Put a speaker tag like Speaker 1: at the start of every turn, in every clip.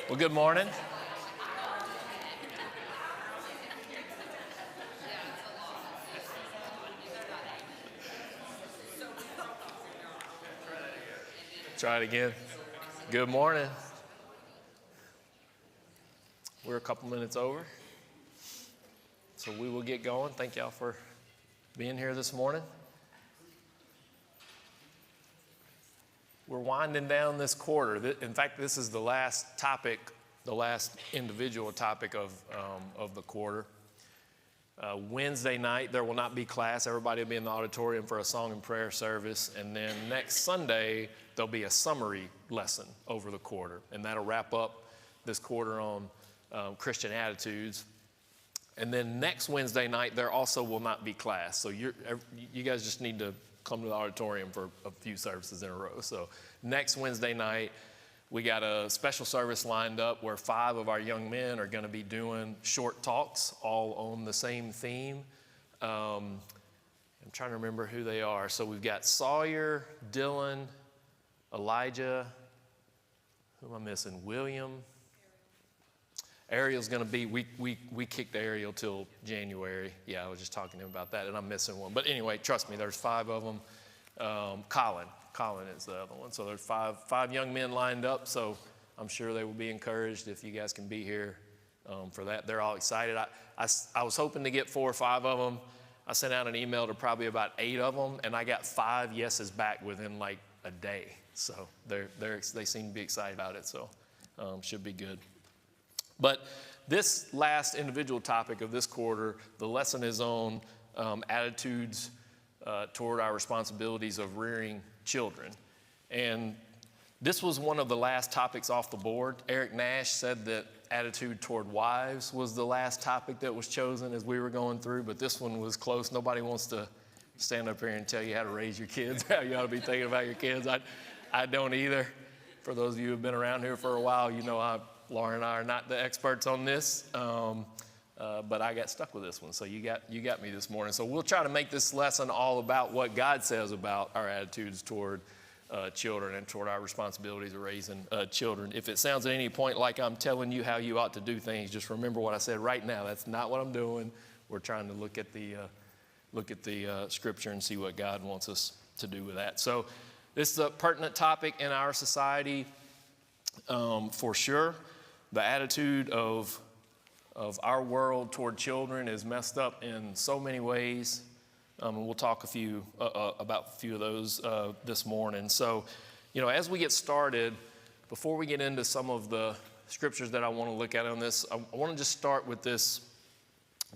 Speaker 1: Well, good morning. Try it again. Good morning. We're a couple minutes over, so we will get going. Thank y'all for being here this morning. We're winding down this quarter. In fact, this is the last topic, the last individual topic of the quarter. Wednesday night, there will not be class. Everybody will be in the auditorium for a song and prayer service. And then next Sunday, there'll be a summary lesson over the quarter. And that'll wrap up this quarter on Christian attitudes. And then next Wednesday night, there also will not be class. So you guys just need to come to the auditorium for a few services in a row. So next Wednesday night, we got a special service lined up where 5 of our young men are going to be doing short talks, all on the same theme. I'm trying to remember who they are. So we've got Sawyer, Dylan, Elijah, who am I missing? William. Ariel's going to be, we kicked Ariel till January. Yeah, I was just talking to him about that, and I'm missing one. But anyway, trust me, there's 5 of them. Colin is the other one. So there's five young men lined up, so I'm sure they will be encouraged if you guys can be here for that. They're all excited. I was hoping to get 4 or 5 of them. I sent out an email to probably about 8 of them, and I got 5 yeses back within like a day. So they seem to be excited about it, so should be good. But this last individual topic of this quarter, the lesson is on attitudes toward our responsibilities of rearing children. And this was one of the last topics off the board. Eric Nash said that attitude toward wives was the last topic that was chosen as we were going through, but this one was close. Nobody wants to stand up here and tell you how to raise your kids, how you ought to be thinking about your kids. I don't either. For those of you who have been around here for a while, you know Laura and I are not the experts on this, but I got stuck with this one, so you got me this morning. So we'll try to make this lesson all about what God says about our attitudes toward children and toward our responsibilities of raising children. If it sounds at any point like I'm telling you how you ought to do things, just remember what I said right now. That's not what I'm doing. We're trying to look at the scripture and see what God wants us to do with that. So this is a pertinent topic in our society for sure. The attitude of our world toward children is messed up in so many ways. And we'll talk about a few of those this morning. So, as we get started, before we get into some of the scriptures that I want to look at on this, I want to just start with this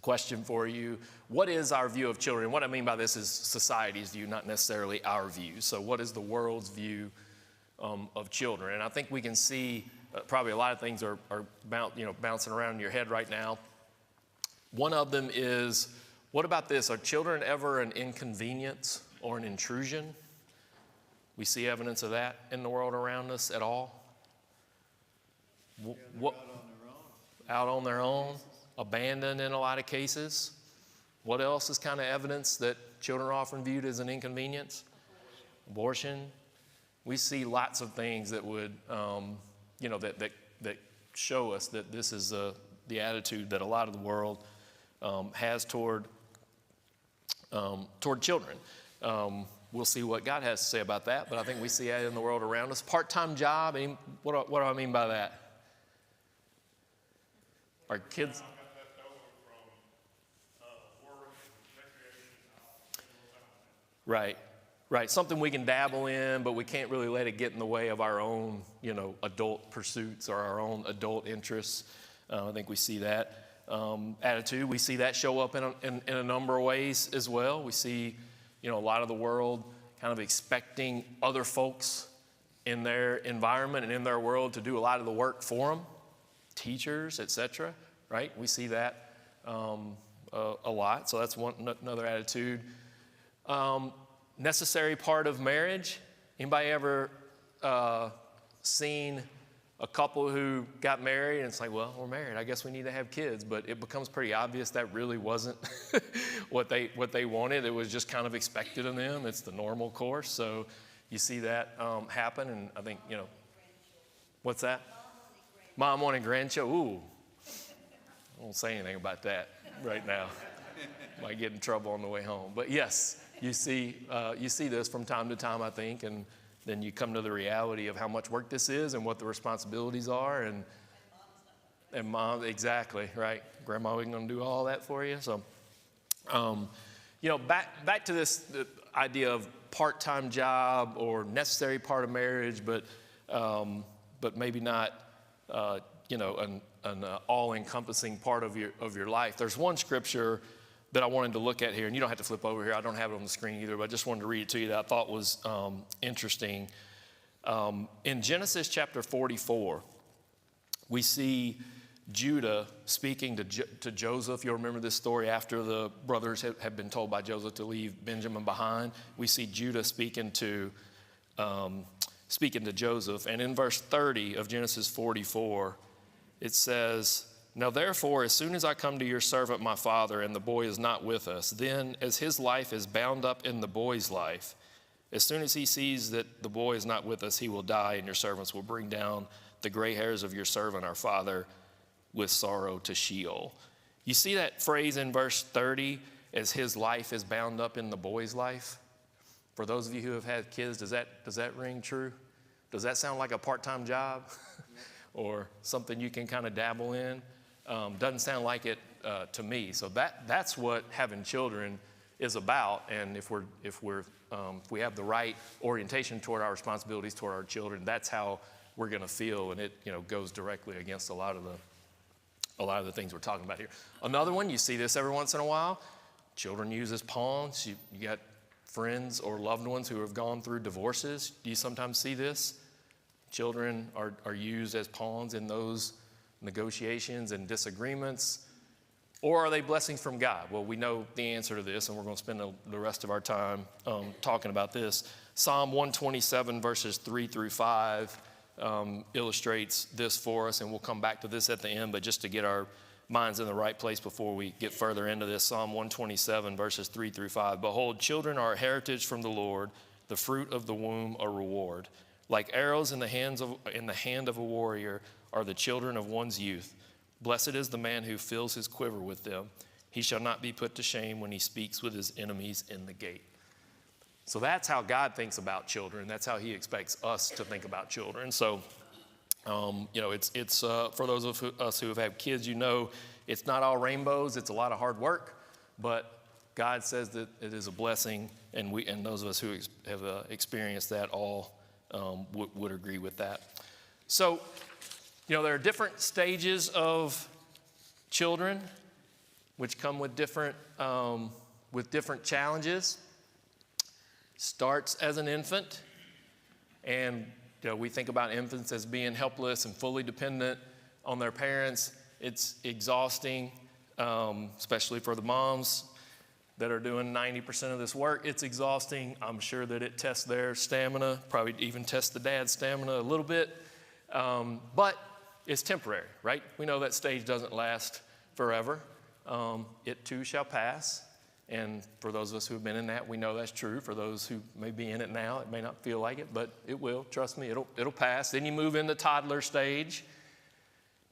Speaker 1: question for you. What is our view of children? And what I mean by this is society's view, not necessarily our view. So what is the world's view of children? And I think we can see probably a lot of things are bouncing around in your head right now. One of them is, what about this? Are children ever an inconvenience or an intrusion? We see evidence of that in the world around us at all. Out on their own, abandoned in a lot of cases. What else is kind of evidence that children are often viewed as an inconvenience? Abortion. We see lots of things that would that show us that this is the attitude that a lot of the world has toward children. We'll see what God has to say about that, but I think we see that in the world around us. Part-time job, what do I mean by that? Our kids... Right. Something we can dabble in, but we can't really let it get in the way of our own, adult pursuits or our own adult interests. I think we see that attitude. We see that show up in a number of ways as well. We see, a lot of the world kind of expecting other folks in their environment and in their world to do a lot of the work for them, teachers, etc. Right? We see that a lot. So that's another attitude. Necessary part of marriage. Anybody ever seen a couple who got married and it's like, well, we're married, I guess we need to have kids, but it becomes pretty obvious that really wasn't what they wanted. It was just kind of expected of them. It's the normal course. So you see that happen, and I think, what's that? Mom wanting grandchildren. Ooh, I won't say anything about that right now. Might get in trouble on the way home. But yes, you see this from time to time, I think, and then you come to the reality of how much work this is and what the responsibilities are. And mom, exactly, right? Grandma isn't going to do all that for you. So, back to this the idea of part-time job or necessary part of marriage, but maybe not, an all-encompassing part of your life. There's one scripture that I wanted to look at here, and you don't have to flip over here. I don't have it on the screen either, but I just wanted to read it to you that I thought was interesting. In Genesis chapter 44, we see Judah speaking to Joseph. You'll remember this story after the brothers have been told by Joseph to leave Benjamin behind. We see Judah speaking to Joseph. And in verse 30 of Genesis 44, it says, "Now therefore, as soon as I come to your servant my father, and the boy is not with us, then as his life is bound up in the boy's life, as soon as he sees that the boy is not with us, he will die, and your servants will bring down the gray hairs of your servant our father with sorrow to Sheol." You see that phrase in verse 30, as his life is bound up in the boy's life? For those of you who have had kids, does that ring true? Does that sound like a part-time job or something you can kind of dabble in? Doesn't sound like it to me. So that's what having children is about. And if we have the right orientation toward our responsibilities toward our children, that's how we're going to feel. And it goes directly against a lot of the things we're talking about here. Another one, you see this every once in a while. Children used as pawns. You got friends or loved ones who have gone through divorces. Do you sometimes see this? Children are used as pawns in those negotiations and disagreements. Or are they blessings from God? Well, we know the answer to this, and we're going to spend the rest of our time talking about this. Psalm 127, verses 3 through 5, illustrates this for us, and we'll come back to this at the end, but just to get our minds in the right place before we get further into this. Psalm 127, verses 3 through 5. "Behold, children are a heritage from the Lord, the fruit of the womb a reward. Like arrows in the hand of a warrior are the children of one's youth. Blessed is the man who fills his quiver with them. He shall not be put to shame when he speaks with his enemies in the gate." So that's how God thinks about children. That's how he expects us to think about children. So, it's for those of us who have had kids, it's not all rainbows. It's a lot of hard work, but God says that it is a blessing, and those of us who have experienced that all would agree with that. So, there are different stages of children, which come with different challenges. Starts as an infant, and we think about infants as being helpless and fully dependent on their parents. It's exhausting, especially for the moms that are doing 90% of this work. It's exhausting. I'm sure that it tests their stamina, probably even tests the dad's stamina a little bit, but it's temporary, right? We know that stage doesn't last forever. It too shall pass. And for those of us who have been in that, we know that's true. For those who may be in it now, it may not feel like it, but it will. Trust me, it'll pass. Then you move into toddler stage.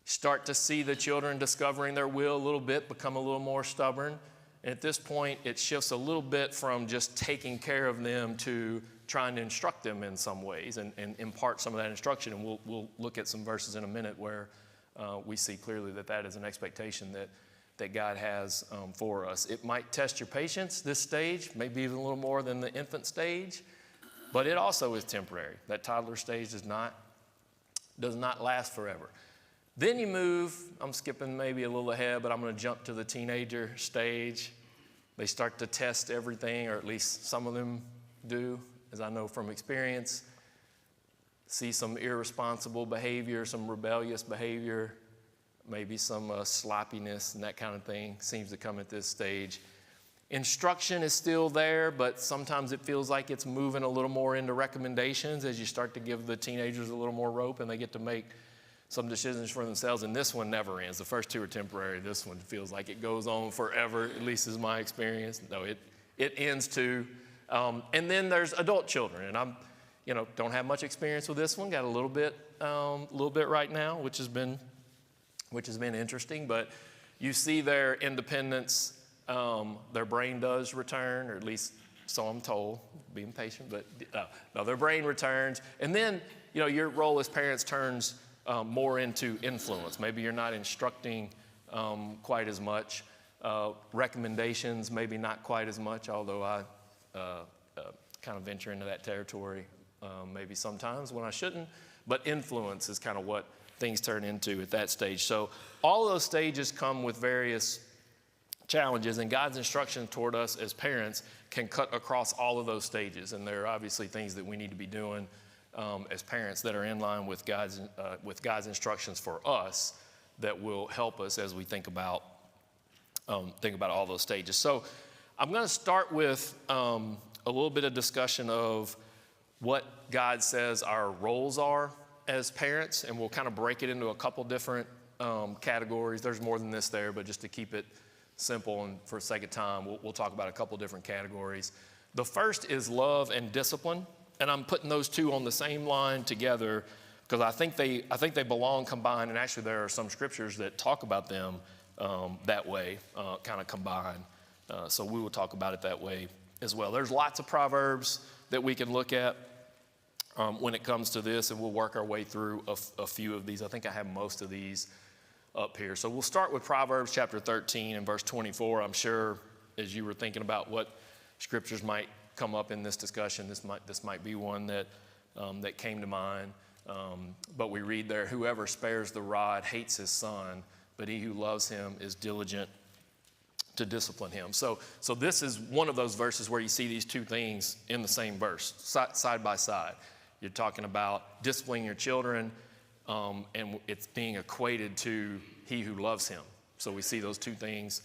Speaker 1: Start to see the children discovering their will a little bit, become a little more stubborn. And at this point, it shifts a little bit from just taking care of them to trying to instruct them in some ways and impart some of that instruction. And we'll look at some verses in a minute where we see clearly that is an expectation that God has for us. It might test your patience, this stage, maybe even a little more than the infant stage, but it also is temporary. That toddler stage does not last forever. Then you move, I'm skipping maybe a little ahead, but I'm going to jump to the teenager stage. They start to test everything, or at least some of them do, as I know from experience. See some irresponsible behavior, some rebellious behavior, maybe some sloppiness and that kind of thing seems to come at this stage. Instruction is still there, but sometimes it feels like it's moving a little more into recommendations as you start to give the teenagers a little more rope and they get to make some decisions for themselves. And this one never ends. The first two are temporary. This one feels like it goes on forever, at least is my experience. No, it ends too. And then there's adult children. And I'm, don't have much experience with this one. Got a little bit right now, which has been interesting. But you see their independence. Their brain does return, or at least so I'm told. Being patient, but no, their brain returns, and then your role as parents turns more into influence. Maybe you're not instructing quite as much. Recommendations, maybe not quite as much, although I kind of venture into that territory maybe sometimes when I shouldn't. But influence is kind of what things turn into at that stage. So all of those stages come with various challenges, and God's instruction toward us as parents can cut across all of those stages. And there are obviously things that we need to be doing as parents that are in line with God's instructions for us that will help us as we think about all those stages. So I'm going to start with a little bit of discussion of what God says our roles are as parents, and we'll kind of break it into a couple different categories. There's more than this there, but just to keep it simple and for the sake of time, we'll talk about a couple different categories. The first is love and discipline, and I'm putting those two on the same line together because I think they belong combined, and actually there are some scriptures that talk about them that way, kind of combined. So we will talk about it that way as well. There's lots of proverbs that we can look at when it comes to this, and we'll work our way through a few of these. I think I have most of these up here. So we'll start with Proverbs chapter 13 and verse 24. I'm sure as you were thinking about what scriptures might come up in this discussion, this might be one that came to mind. But we read there, whoever spares the rod hates his son, but he who loves him is diligent to discipline him. So this is one of those verses where you see these two things in the same verse, side by side. You're talking about disciplining your children, and it's being equated to he who loves him. So we see those two things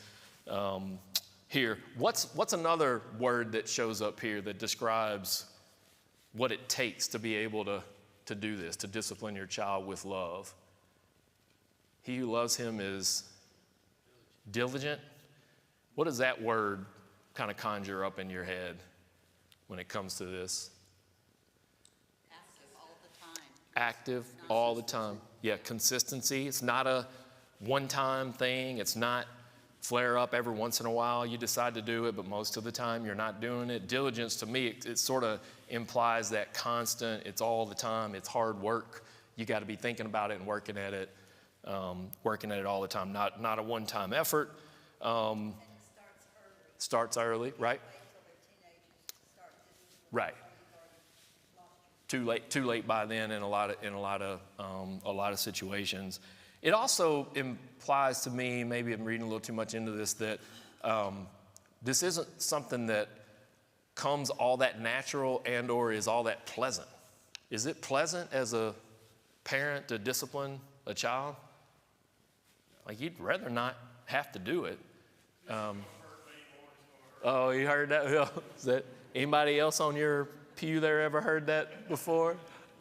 Speaker 1: here. What's another word that shows up here that describes what it takes to be able to do this, to discipline your child with love? He who loves him is diligent. What does that word kind of conjure up in your head when it comes to this?
Speaker 2: Active all the time.
Speaker 1: Active all the time. Yeah, consistency. It's not a one-time thing. It's not flare up every once in a while. You decide to do it, but most of the time you're not doing it. Diligence, to me, it sort of implies that constant, it's all the time, it's hard work. You got to be thinking about it and working at it all the time, not a one-time effort.
Speaker 2: And it
Speaker 1: Starts early, right? Right. Too late by then in a lot of situations. It also implies to me, maybe I'm reading a little too much into this, that this isn't something that comes all that natural and or is all that pleasant. Is it pleasant as a parent to discipline a child? Like you'd rather not have to do it. Oh, you heard that? Is that anybody else on your pew there ever heard that before?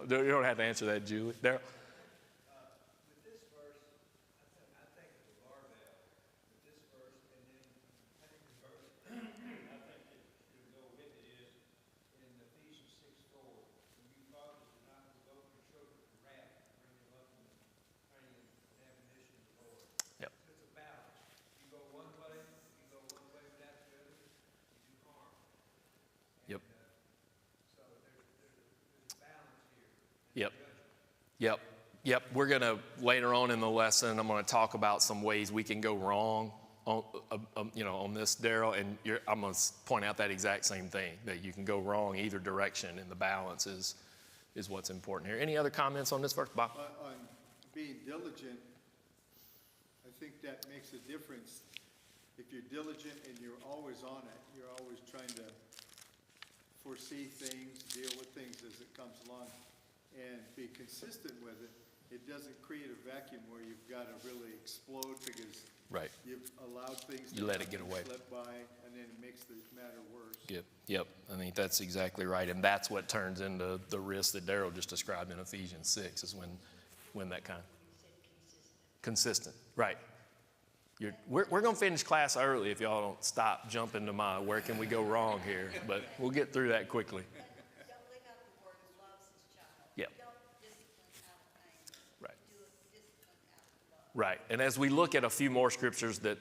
Speaker 1: You don't have to answer that, Julie. Daryl?
Speaker 3: With this verse, I think of the barbell. With this verse, and then I think the verse, I think that to go with it is in Ephesians 6:4. When you fathers do not provoke your children to wrath, bring them up in the training and admonition of the Lord.
Speaker 1: Yep.
Speaker 3: It's a balance. You go one way without the other, you do harm.
Speaker 1: Yep.
Speaker 3: So there's a balance here.
Speaker 1: Yep. We're going to, later on in the lesson, I'm going to talk about some ways we can go wrong on this, Daryl, and I'm going to point out that exact same thing, that you can go wrong either direction, and the balance is what's important here. Any other comments on this verse, Bob?
Speaker 4: On being diligent, I think that makes a difference. If you're diligent and you're always on it, you're always trying to foresee things, deal with things as it comes along, and be consistent with it, it doesn't create a vacuum where you've got to really explode because
Speaker 1: Right.
Speaker 4: you've allowed things
Speaker 1: You
Speaker 4: to
Speaker 1: let it get away.
Speaker 4: slip by, and then it makes the matter worse.
Speaker 1: Yep. I think that's exactly right, and that's what turns into the risk that Daryl just described in Ephesians 6 is when that kind of consistent. Right. We're going to finish class early if y'all don't stop jumping to my where can we go wrong here, but we'll get through that quickly.
Speaker 2: Don't leave out the word loves his child.
Speaker 1: Yep.
Speaker 2: Don't discipline out of
Speaker 1: Right. And as we look at a few more scriptures that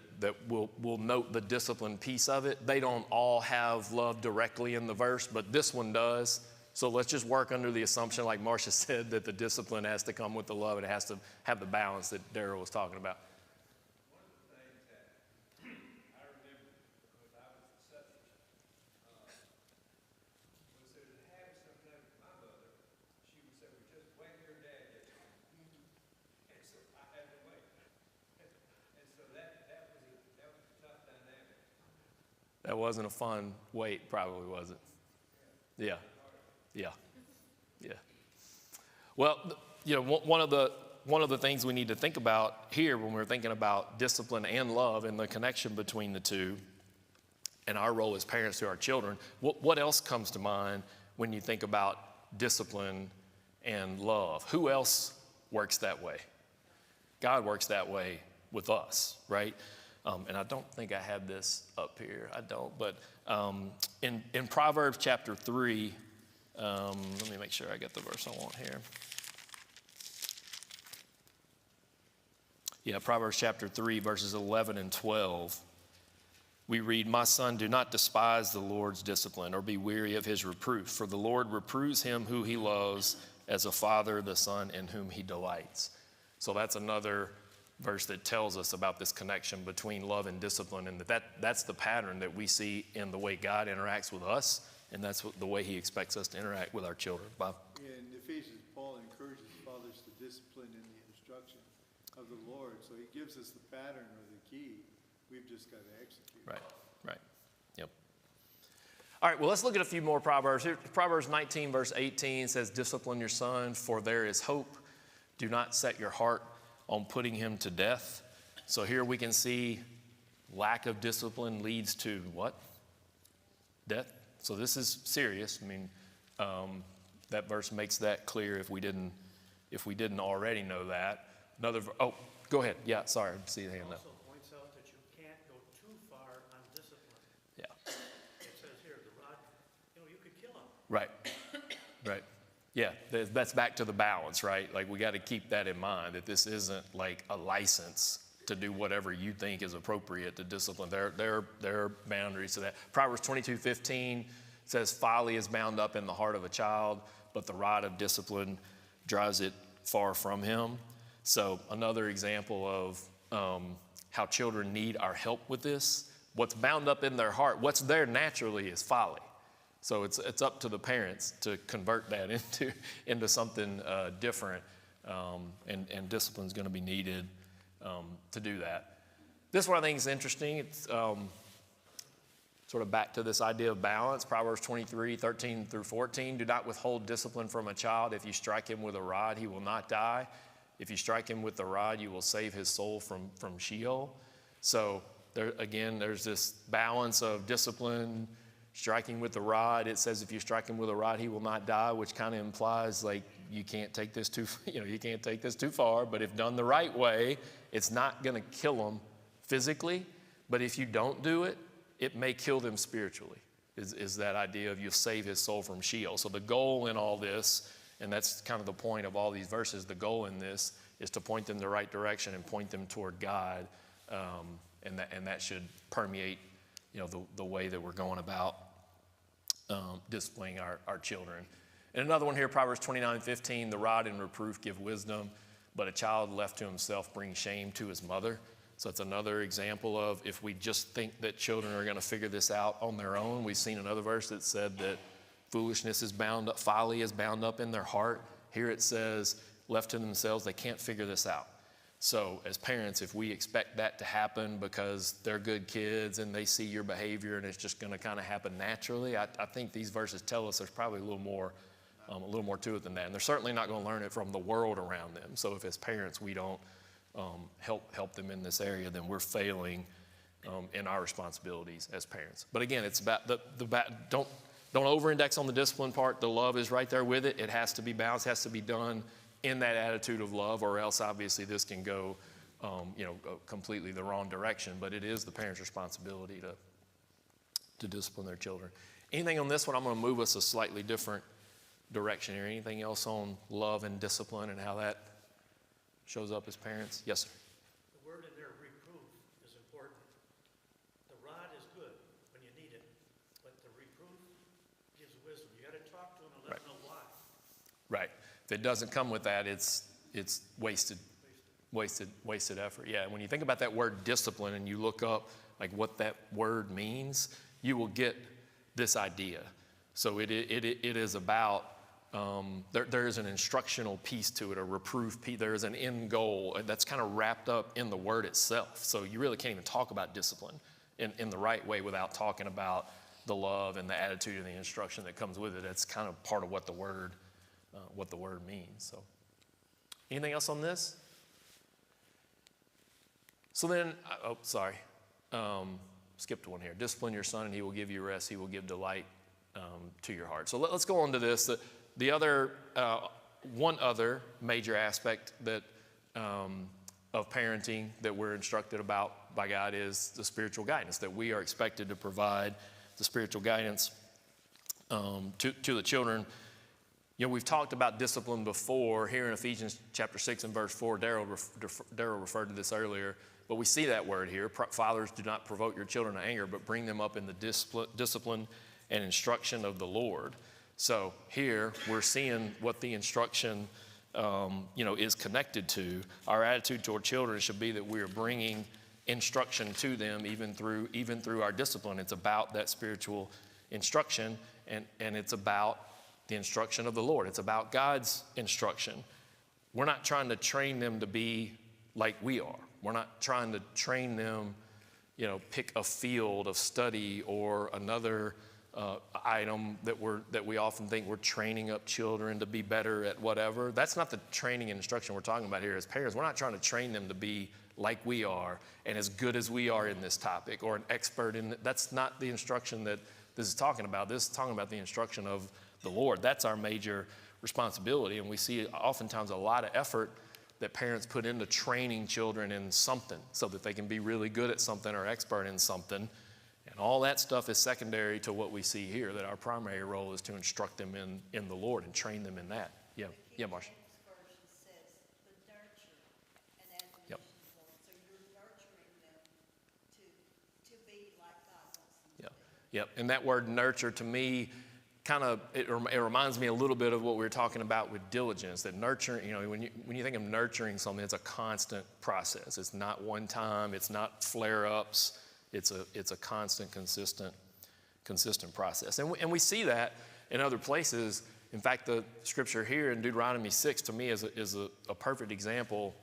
Speaker 1: will note the discipline piece of it, they don't all have love directly in the verse, but this one does. So let's just work under the assumption, like Marcia said, that the discipline has to come with the love. It has to have the balance that Darrell was talking about.
Speaker 3: One of the things that I remember, because I was successful, was that it happened sometimes with my mother. She would say, well, just wait till your dad gets home. And so I had to wait. And so that was a tough dynamic.
Speaker 1: That wasn't a fun wait, probably, was it? Yeah. Yeah. Yeah. Well, you know, one of the things we need to think about here when we're thinking about discipline and love and the connection between the two and our role as parents to our children, what else comes to mind when you think about discipline and love? Who else works that way? God works that way with us, right? And I don't think I have this up here. I don't, but in Proverbs chapter 3, let me make sure I get the verse I want here. Yeah, Proverbs chapter 3, verses 11 and 12. We read, "My son, do not despise the Lord's discipline or be weary of his reproof, for the Lord reproves him who he loves as a father the son in whom he delights." So that's another verse that tells us about this connection between love and discipline, and that's the pattern that we see in the way God interacts with us, and that's the way he expects us to interact with our children. Bob?
Speaker 4: In Ephesians, Paul encourages fathers to discipline in the instruction of the Lord. So he gives us the pattern or the key. We've just got to execute.
Speaker 1: Right. Yep. All right, well, let's look at a few more Proverbs. Here, Proverbs 19, verse 18 says, "Discipline your son, for there is hope. Do not set your heart on putting him to death." So here we can see lack of discipline leads to what? Death. So this is serious. I mean, that verse makes that clear if we didn't already know that. Oh, go ahead. Yeah, sorry, I see the hand up.
Speaker 5: Also points out that you can't go too far on discipline.
Speaker 1: Yeah.
Speaker 5: It says here, the rod, you could kill him.
Speaker 1: Right. Yeah, that's back to the balance, right? Like, we got to keep that in mind, that this isn't like a license to do whatever you think is appropriate to discipline. There are boundaries to that. Proverbs 22:15 says, "Folly is bound up in the heart of a child, but the rod of discipline drives it far from him." So another example of how children need our help with this. What's bound up in their heart, what's there naturally is folly. So it's up to the parents to convert that into something different, and discipline is going to be needed to do that. This one I think is interesting. It's sort of back to this idea of balance. Proverbs 23:13 through 14. "Do not withhold discipline from a child. If you strike him with a rod, he will not die. If you strike him with the rod, you will save his soul from Sheol." So there's this balance of discipline, striking with the rod. It says if you strike him with a rod, he will not die, which kind of implies like you can't take this too far. But if done the right way, it's not going to kill them physically. But if you don't do it, it may kill them spiritually. Is that idea of you'll save his soul from Sheol. So the goal in all this, and that's kind of the point of all these verses, the goal in this is to point them the right direction and point them toward God, and that should permeate, the way that we're going about disciplining our children. And another one here, Proverbs 29:15, "The rod and reproof give wisdom, but a child left to himself brings shame to his mother." So it's another example of if we just think that children are going to figure this out on their own. We've seen another verse that said that foolishness is bound up, folly is bound up in their heart. Here it says, left to themselves, they can't figure this out. So as parents, if we expect that to happen because they're good kids and they see your behavior and it's just going to kind of happen naturally, I think these verses tell us there's probably a little more to it than that. And they're certainly not going to learn it from the world around them. So if as parents we don't help them in this area, then we're failing in our responsibilities as parents. But again, it's about don't over-index on the discipline part. The love is right there with it. It has to be balanced, has to be done in that attitude of love, or else obviously this can go, completely the wrong direction. But it is the parent's responsibility to discipline their children. Anything on this one? I'm going to move us a slightly different direction here. Anything else on love and discipline and how that shows up as parents? Yes, sir. Right. If it doesn't come with that, it's wasted effort. Yeah. When you think about that word discipline and you look up like what that word means, you will get this idea. So it is about, there is an instructional piece to it, a reproof piece. There is an end goal that's kind of wrapped up in the word itself. So you really can't even talk about discipline in the right way without talking about the love and the attitude and the instruction that comes with it. It's kind of part of what the word means. So, anything else on this? So then, skipped one here. Discipline your son, and he will give you rest. He will give delight to your heart. So let's go on to this. The other, one other major aspect that of parenting that we're instructed about by God is the spiritual guidance, that we are expected to provide the spiritual guidance to the children. You know, we've talked about discipline before here in Ephesians chapter 6 and verse 4. Daryl referred to this earlier, but we see that word here. Fathers, do not provoke your children to anger, but bring them up in the discipline and instruction of the Lord. So here we're seeing what the instruction is connected to. Our attitude toward children should be that we are bringing instruction to them even through our discipline. It's about that spiritual instruction, and it's about the instruction of the Lord. It's about God's instruction. We're not trying to train them to be like we are. We're not trying to train them, pick a field of study or another item that we often think we're training up children to be better at whatever. That's not the training and instruction we're talking about here as parents. We're not trying to train them to be like we are and as good as we are in this topic or an expert in it. That's not the instruction that this is talking about. This is talking about the instruction of the Lord. That's our major responsibility, and we see oftentimes a lot of effort that parents put into training children in something so that they can be really good at something or expert in something. And all that stuff is secondary to what we see here, that our primary role is to instruct them in the Lord and train them in that. Yeah, Marcia.
Speaker 2: The King James version says the nurture and admonition
Speaker 1: Yep.
Speaker 2: of the Lord. So you're nurturing them to be like God wants them to be.
Speaker 1: Yep. And that word nurture to me it reminds me a little bit of what we were talking about with diligence, that nurturing, when you think of nurturing something, it's a constant process. It's not one time, it's not flare-ups, it's a constant, consistent process. And we see that in other places. In fact, the scripture here in Deuteronomy 6 to me is a perfect example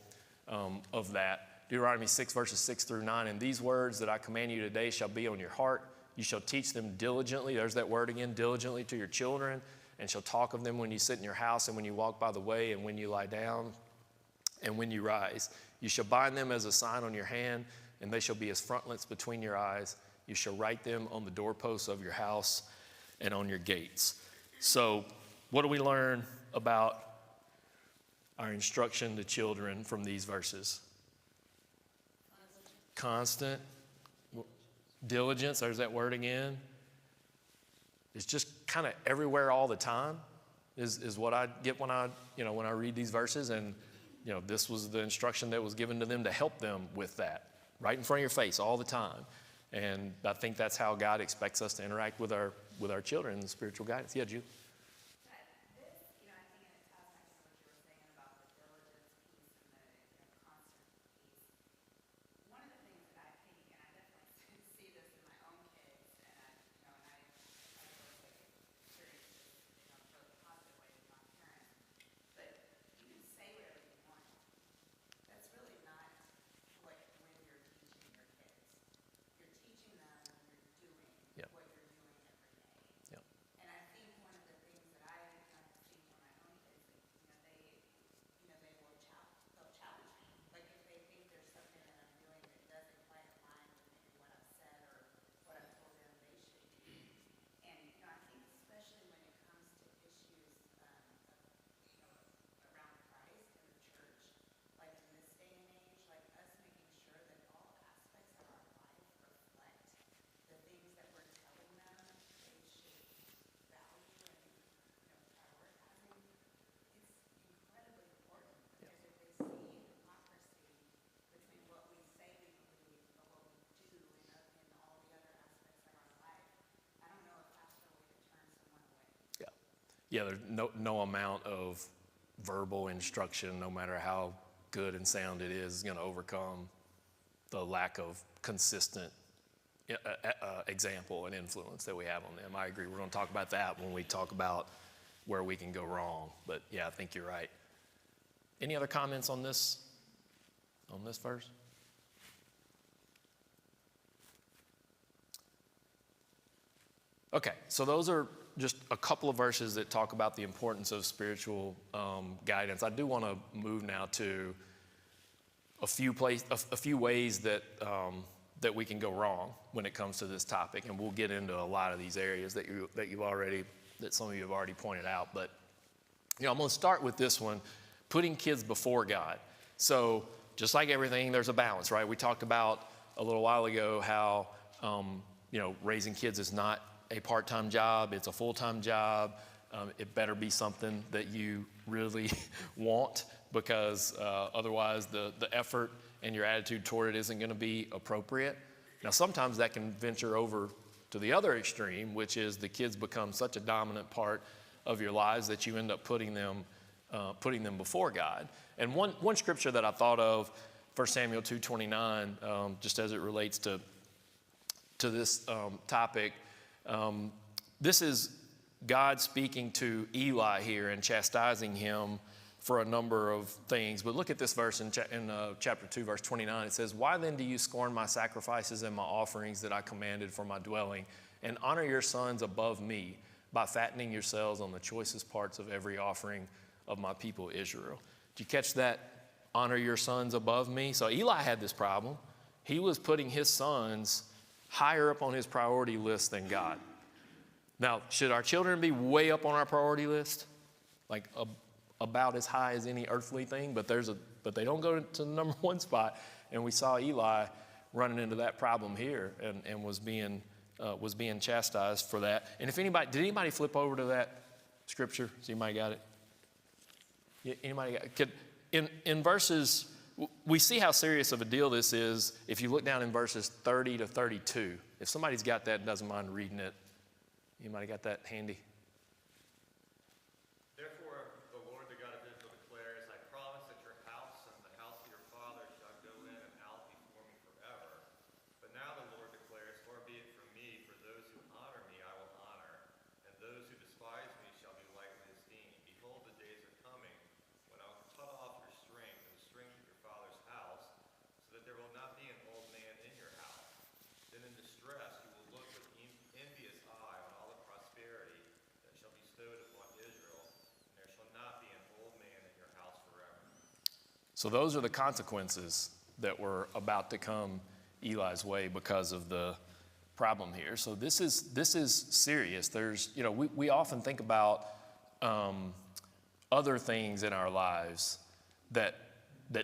Speaker 1: of that. Deuteronomy 6 verses 6 through 9, and these words that I command you today shall be on your heart. You shall teach them diligently, there's that word again, diligently to your children, and shall talk of them when you sit in your house and when you walk by the way and when you lie down and when you rise. You shall bind them as a sign on your hand, and they shall be as frontlets between your eyes. You shall write them on the doorposts of your house and on your gates. So what do we learn about our instruction to children from these verses? Constant. Diligence, there's that word again. It's just kind of everywhere all the time is what I get when I read these verses. And, this was the instruction that was given to them to help them with that, right in front of your face all the time. And I think that's how God expects us to interact with our children in the spiritual guidance. Yeah, Jude? yeah, there's no amount of verbal instruction, no matter how good and sound it is going to overcome the lack of consistent example and influence that we have on them. I agree. We're going to talk about that when we talk about where we can go wrong. But yeah, I think you're right. Any other comments on this verse? Okay, so those are just a couple of verses that talk about the importance of spiritual guidance. I do want to move now to a few ways that that we can go wrong when it comes to this topic, and we'll get into a lot of these areas that some of you have already pointed out. But I'm going to start with this one: putting kids before God. So just like everything, there's a balance, right? We talked about a little while ago how raising kids is not a part-time job, it's a full-time job. It better be something that you really want, because otherwise the effort and your attitude toward it isn't going to be appropriate. Now, sometimes that can venture over to the other extreme, which is the kids become such a dominant part of your lives that you end up putting them before God. And one scripture that I thought of, 1 Samuel 2:29, just as it relates to this topic. This is God speaking to Eli here and chastising him for a number of things. But look at this verse in chapter 2, verse 29. It says, "Why then do you scorn my sacrifices and my offerings that I commanded for my dwelling, and honor your sons above me by fattening yourselves on the choicest parts of every offering of my people Israel?" Did you catch that? Honor your sons above me. So Eli had this problem. He was putting his sons higher up on his priority list than God. Now, should our children be way up on our priority list? Like about as high as any earthly thing, but they don't go to the number one spot. And we saw Eli running into that problem here and was being chastised for that. And did anybody flip over to that scripture? Has anybody got it? Yeah, anybody got it? In verses, we see how serious of a deal this is if you look down in verses 30 to 32. If somebody's got that and doesn't mind reading it. Anybody got that handy?
Speaker 6: Therefore, the Lord, the God of Israel, declares, I promise that your house and the house of your father shall go in and out before me forever. But now the Lord declares, far be it from me, for those who honor me I will honor, and those who despise me shall be lightly esteemed. Behold, the days are coming when I will cut off your strength and the strength of your father's house, so that there will not be an old man in your house. Then in distress you will look with envious eye on all the prosperity that shall be bestowed upon Israel, and there shall not be an old man in your house forever.
Speaker 1: So those are the consequences that were about to come Eli's way because of the problem here. So this is serious. There's, we often think about other things in our lives that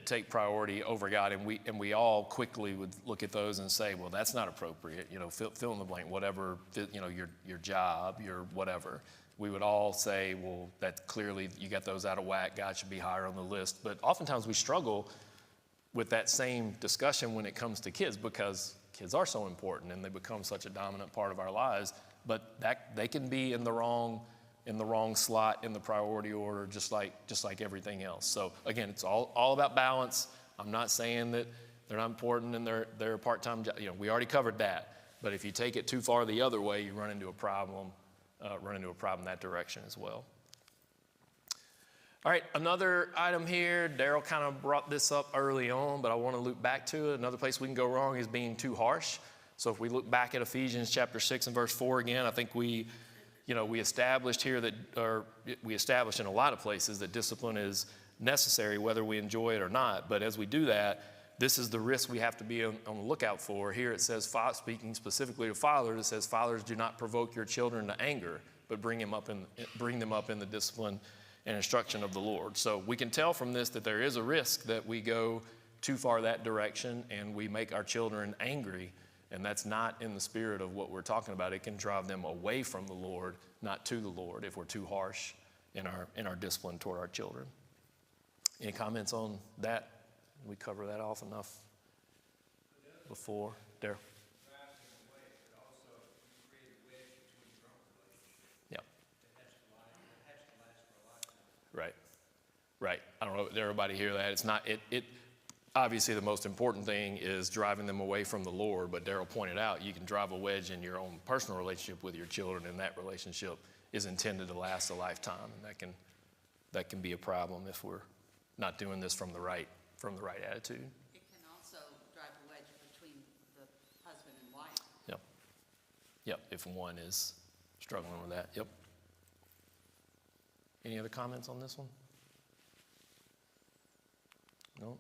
Speaker 1: take priority over God, and we all quickly would look at those and say, well, that's not appropriate. Fill in the blank, whatever. Your job, your whatever. We would all say, well, that clearly you got those out of whack. God should be higher on the list. But oftentimes we struggle with that same discussion when it comes to kids, because kids are so important and they become such a dominant part of our lives. But they can be in the wrong slot in the priority order, just like everything else. So again, it's all about balance. I'm not saying that they're not important and they're a part-time job. We already covered that. But if you take it too far the other way, you run into a problem in that direction as well. All right, another item here. Daryl kind of brought this up early on, but I want to loop back to it. Another place we can go wrong is being too harsh. So if we look back at Ephesians chapter 6 and verse 4 again, I think we established here we established in a lot of places that discipline is necessary whether we enjoy it or not. But as we do that, this is the risk we have to be on the lookout for. Here it says, speaking specifically to fathers, it says, fathers, do not provoke your children to anger, but bring them up in the discipline and instruction of the Lord. So we can tell from this that there is a risk that we go too far that direction and we make our children angry. And that's not in the spirit of what we're talking about. It can drive them away from the Lord, not to the Lord, if we're too harsh in our discipline toward our children. Any comments on that? We cover that off enough before. Darryl? Yeah. Right. Right. I don't know, did everybody hear that? It's not, obviously the most important thing is driving them away from the Lord, but Daryl pointed out you can drive a wedge in your own personal relationship with your children, and that relationship is intended to last a lifetime, and that can be a problem if we're not doing this from the right attitude.
Speaker 2: It can also drive a wedge between the husband and wife.
Speaker 1: Yep. Yep, if one is struggling with that. Yep. Any other comments on this one? No?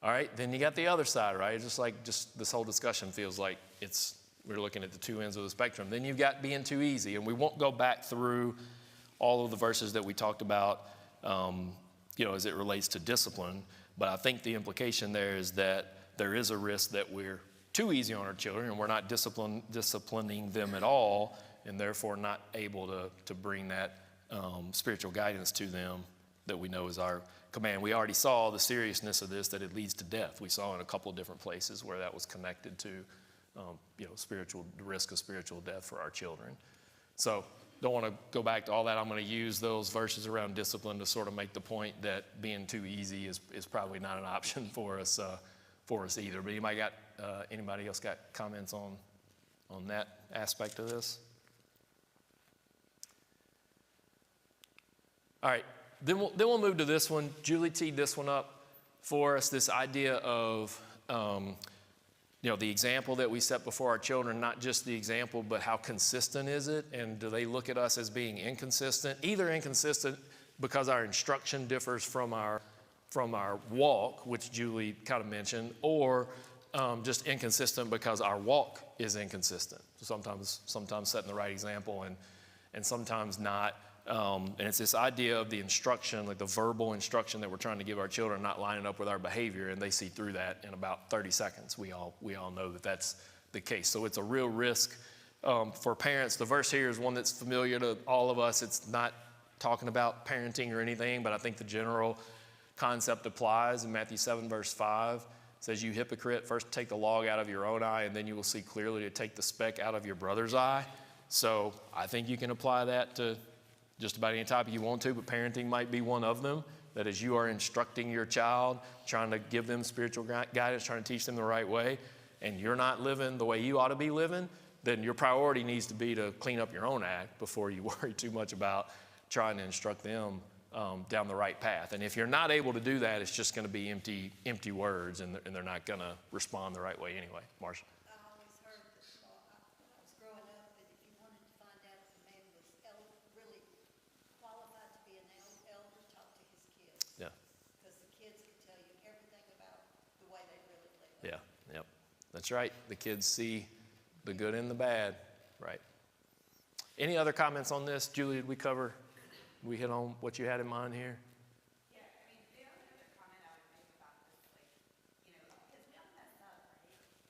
Speaker 1: All right, then you got the other side, right? Just this whole discussion feels like we're looking at the two ends of the spectrum. Then you've got being too easy, and we won't go back through all of the verses that we talked about, as it relates to discipline. But I think the implication there is that there is a risk that we're too easy on our children, and we're not disciplining them at all, and therefore not able to bring that spiritual guidance to them that we know is our command. We already saw the seriousness of this, that it leads to death. We saw in a couple of different places where that was connected to, the risk of spiritual death for our children. So don't want to go back to all that. I'm going to use those verses around discipline to sort of make the point that being too easy is probably not an option for us either. But anybody else got comments on that aspect of this? All right. Then we'll move to this one. Julie teed this one up for us, this idea of, the example that we set before our children, not just the example, but how consistent is it? And do they look at us as being inconsistent? Either inconsistent because our instruction differs from our walk, which Julie kind of mentioned, or just inconsistent because our walk is inconsistent. So sometimes setting the right example and sometimes not. And it's this idea of the instruction, like the verbal instruction that we're trying to give our children, not lining up with our behavior, and they see through that in about 30 seconds. We all know that that's the case. So it's a real risk for parents. The verse here is one that's familiar to all of us. It's not talking about parenting or anything, but I think the general concept applies. In Matthew 7, verse 5, it says, "You hypocrite, first take the log out of your own eye, and then you will see clearly to take the speck out of your brother's eye." So I think you can apply that to just about any topic you want to, but parenting might be one of them. That as you are instructing your child, trying to give them spiritual guidance, trying to teach them the right way, and you're not living the way you ought to be living, then your priority needs to be to clean up your own act before you worry too much about trying to instruct them down the right path. And if you're not able to do that, it's just going to be empty words, and they're not going to respond the right way anyway. Marsha?
Speaker 2: I always heard that when I was growing up, that if you wanted to find out if a man was really qualified to be an elder, talk to his kids.
Speaker 1: Yeah.
Speaker 2: Because the kids can tell you everything about the way they really live.
Speaker 1: Yeah, yep. That's right. The kids see the good and the bad, right? Any other comments on this? Julie, did we hit on what you had in mind here?
Speaker 7: Yeah, I mean, the only other comment I would make about this, because we all mess up, right?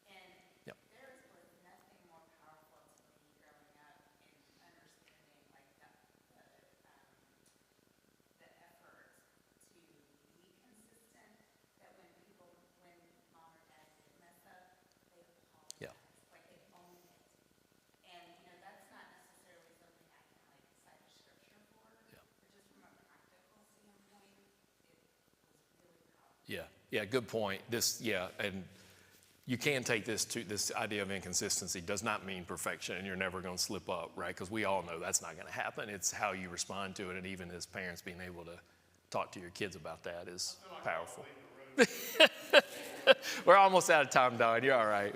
Speaker 7: And
Speaker 1: Yep.
Speaker 7: there was nothing more powerful to me growing up in understanding, the effort to be consistent, that when mom or dad did mess up, they apologized.
Speaker 1: Yeah.
Speaker 7: Like they owned it. And, that's not necessarily something I can cite a scripture for.
Speaker 1: Yeah.
Speaker 7: But just from a practical standpoint, it was really powerful.
Speaker 1: Yeah, good point. And you can take this idea of inconsistency does not mean perfection, and you're never going to slip up, right? Because we all know that's not going to happen. It's how you respond to it, and even as parents, being able to talk to your kids about that is powerful. We're almost out of time, Don. You're all right.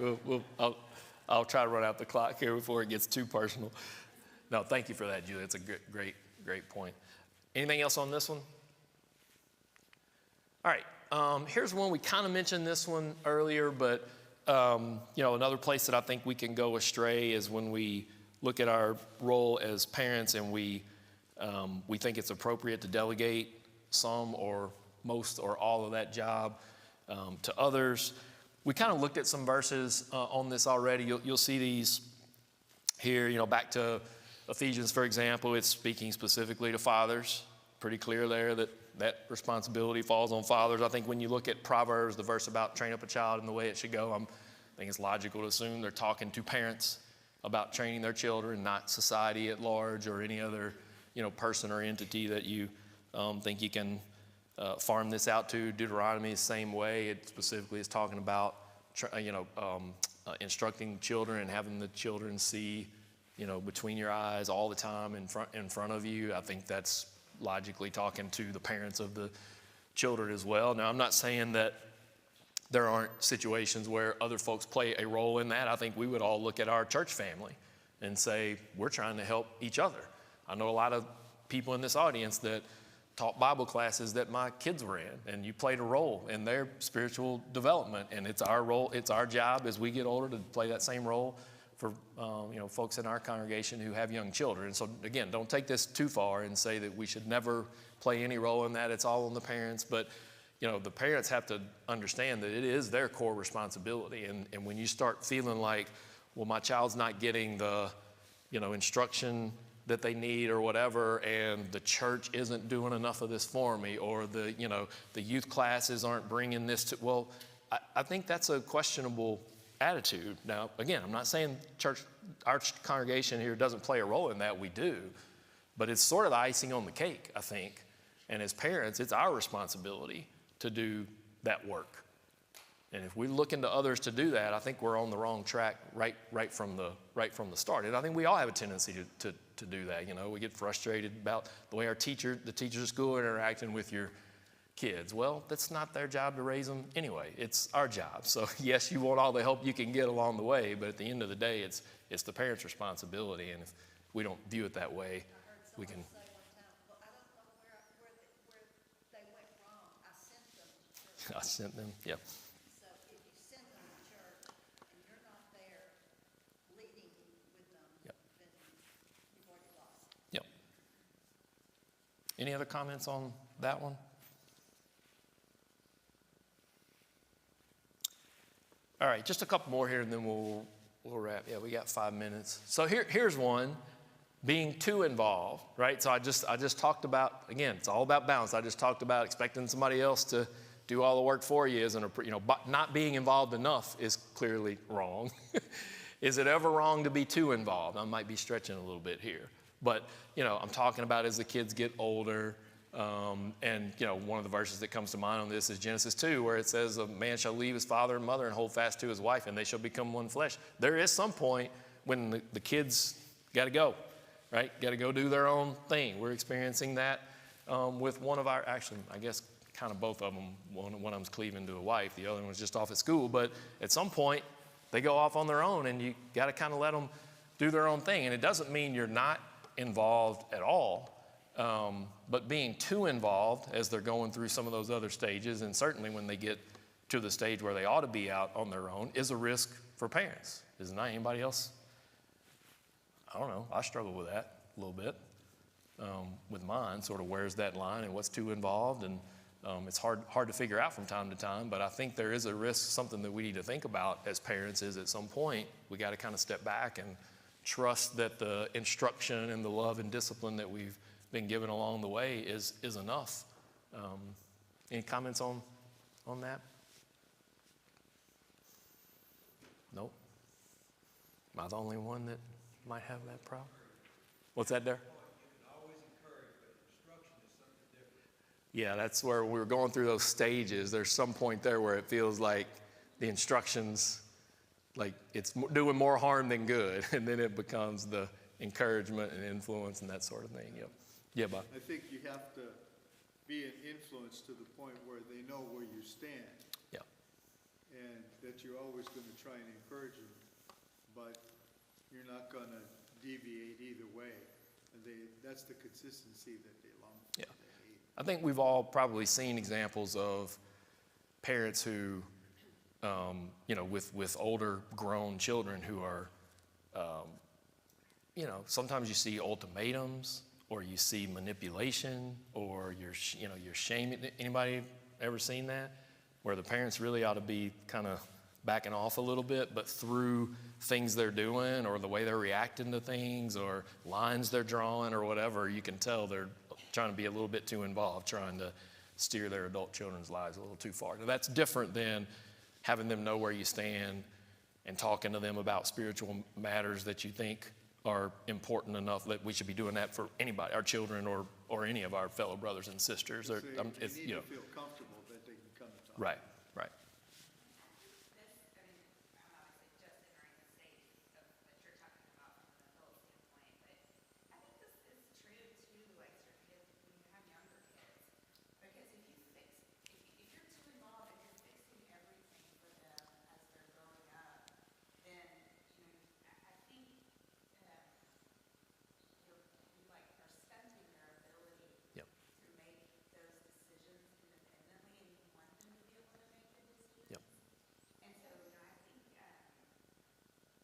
Speaker 1: I'll try to run out the clock here before it gets too personal. No, thank you for that, Julie. It's a great point. Anything else on this one? All right. Here's one. We kind of mentioned this one earlier, but another place that I think we can go astray is when we look at our role as parents and we think it's appropriate to delegate some or most or all of that job to others. We kind of looked at some verses on this already. You'll see these here, back to Ephesians, for example. It's speaking specifically to fathers. Pretty clear there that responsibility falls on fathers. I think when you look at Proverbs, the verse about train up a child in the way it should go, I think it's logical to assume they're talking to parents about training their children, not society at large or any other, person or entity that you think you can farm this out to. Deuteronomy is the same way. It specifically is talking about, instructing children and having the children see, between your eyes all the time in front of you. I think that's logically talking to the parents of the children as well. Now, I'm not saying that there aren't situations where other folks play a role in that. I think we would all look at our church family and say, we're trying to help each other. I know a lot of people in this audience that taught Bible classes that my kids were in, and you played a role in their spiritual development. And it's our role, it's our job as we get older to play that same role for folks in our congregation who have young children. So again, don't take this too far and say that we should never play any role in that. It's all on the parents. But the parents have to understand that it is their core responsibility. And when you start feeling like, well, my child's not getting the, instruction that they need or whatever, and the church isn't doing enough of this for me, or the youth classes aren't bringing this to, well, I think that's a questionable attitude. Now, again, I'm not saying our congregation here doesn't play a role in that. We do. But it's sort of the icing on the cake, I think. And as parents, it's our responsibility to do that work. And if we look into others to do that, I think we're on the wrong track right from the start. And I think we all have a tendency to do that. We get frustrated about the way the teachers at school are interacting with your kids. Well, that's not their job to raise them anyway. It's our job. So yes, you want all the help you can get along the way, but at the end of the day, it's the parents' responsibility. And if we don't view it that way, we can.
Speaker 2: Say one time, well, I don't know where they went wrong. I sent them to church.
Speaker 1: I sent them. Yep.
Speaker 2: So if you send them to church and you're not there leading with them,
Speaker 1: Yep.
Speaker 2: then you've already lost.
Speaker 1: Yep. Any other comments on that one? All right, just a couple more here, and then we'll wrap. Yeah, we got 5 minutes. So here's one: being too involved, right? So I just talked about, again, it's all about balance. I just talked about expecting somebody else to do all the work for you but not being involved enough is clearly wrong. Is it ever wrong to be too involved? I might be stretching a little bit here, but I'm talking about as the kids get older. And one of the verses that comes to mind on this is Genesis 2, where it says, a man shall leave his father and mother and hold fast to his wife, and they shall become one flesh. There is some point when the kids got to go, right? Got to go do their own thing. We're experiencing that with one of our, actually, I guess kind of both of them. One of them's cleaving to a wife. The other one was just off at school. But at some point, they go off on their own, and you got to kind of let them do their own thing. And it doesn't mean you're not involved at all. But being too involved as they're going through some of those other stages, and certainly when they get to the stage where they ought to be out on their own, is a risk for parents. Is not anybody else? I don't know. I struggle with that a little bit with mine, sort of where's that line and what's too involved. And it's hard to figure out from time to time, but I think there is a risk, something that we need to think about as parents is at some point we got to kind of step back and trust that the instruction and the love and discipline that we've been given along the way is enough. Any comments on that? Nope. Am I the only one that might have that problem? What's that there?
Speaker 3: You can always encourage, but instruction is something different.
Speaker 1: Yeah, that's where we were going through those stages. There's some point there where it feels like the instructions, like it's doing more harm than good, and then it becomes the encouragement and influence and that sort of thing. Yep. Yeah, Bob.
Speaker 4: I think you have to be an influence to the point where they know where you stand.
Speaker 1: Yeah.
Speaker 4: And that you're always going to try and encourage them, but you're not going to deviate either way. And that's the consistency that they long for.
Speaker 1: Yeah. I think we've all probably seen examples of parents who, with older grown children who are, sometimes you see ultimatums, or you see manipulation, or you're shaming. Anybody ever seen that? Where the parents really ought to be kind of backing off a little bit, but through things they're doing, or the way they're reacting to things, or lines they're drawing, or whatever, you can tell they're trying to be a little bit too involved, trying to steer their adult children's lives a little too far. Now, that's different than having them know where you stand and talking to them about spiritual matters that you think are important enough that we should be doing that for anybody, our children or or any of our fellow brothers and sisters.
Speaker 4: So
Speaker 1: It's,
Speaker 4: they
Speaker 1: you
Speaker 4: need
Speaker 1: know,
Speaker 4: to feel comfortable that they can come and talk.
Speaker 1: right, right.
Speaker 7: This, I mean, I'm obviously just entering the stage of what you're talking about from an adult standpoint, but I think this is true too, like sort of when you have younger kids. Because if you fix, if you're too involved and you're fixing everything for them as they're growing up, then, you know, I think, you like are stunting their ability
Speaker 1: Yep.
Speaker 7: to make those decisions independently, and you want them to be able to make good decisions.
Speaker 1: Yep.
Speaker 7: And so, you know, I think that,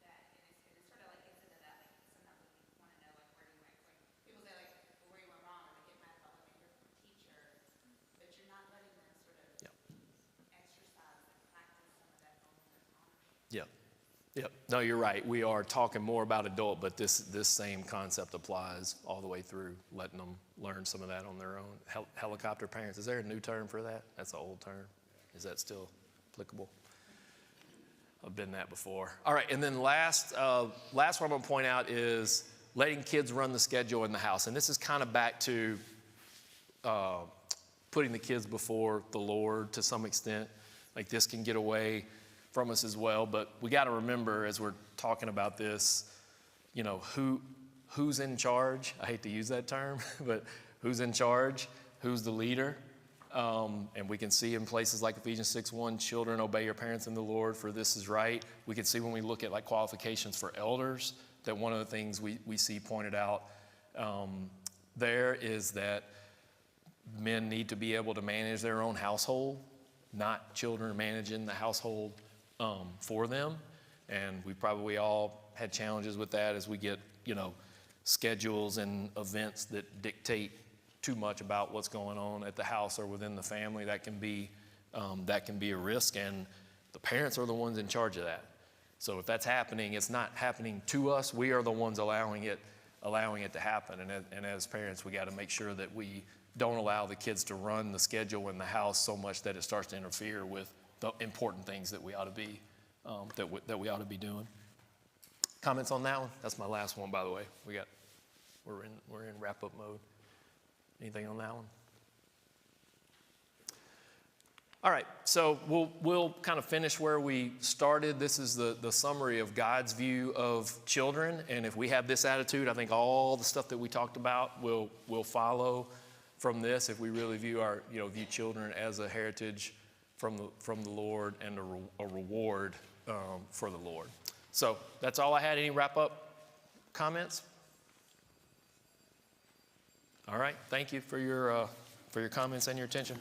Speaker 7: and it's sort of like gets into that, like sometimes we want to know like where you went, like people say like well, where you went wrong, or they get mad about what they hear from a teacher, but you're not letting them sort of
Speaker 1: Yep.
Speaker 7: exercise and practice some of that own autonomy.
Speaker 1: Yep. Yep. No, you're right. We are talking more about adult, but this same concept applies all the way through, letting them learn some of that on their own. Helicopter parents, is there a new term for that? That's an old term. Is that still applicable? I've been that before. All right, and then last one I'm going to point out is letting kids run the schedule in the house. And this is kind of back to putting the kids before the Lord to some extent. Like this can get away from us as well, but we got to remember as we're talking about this, you know, who's in charge. I hate to use that term, but who's in charge? Who's the leader? And we can see in places like Ephesians 6:1, children, obey your parents in the Lord, for this is right. We can see when we look at like qualifications for elders that one of the things we see pointed out there is that men need to be able to manage their own household, not children managing the household for them. And we probably all had challenges with that as we get, you know, schedules and events that dictate too much about what's going on at the house or within the family. That can be a risk, and the parents are the ones in charge of that. So if that's happening, it's not happening to us. We are the ones allowing it to happen. And as parents, we got to make sure that we don't allow the kids to run the schedule in the house so much that it starts to interfere with the important things that we ought to be that we ought to be doing. Comments on that one? That's my last one, by the way. We're in wrap up mode. Anything on that one? All right, so we'll kind of finish where we started. This is the summary of God's view of children, and if we have this attitude, I think all the stuff that we talked about will follow from this. If we really view view children as a heritage from the Lord and a reward for the Lord. So that's all I had. Any wrap up comments? All right, thank you for your comments and your attention.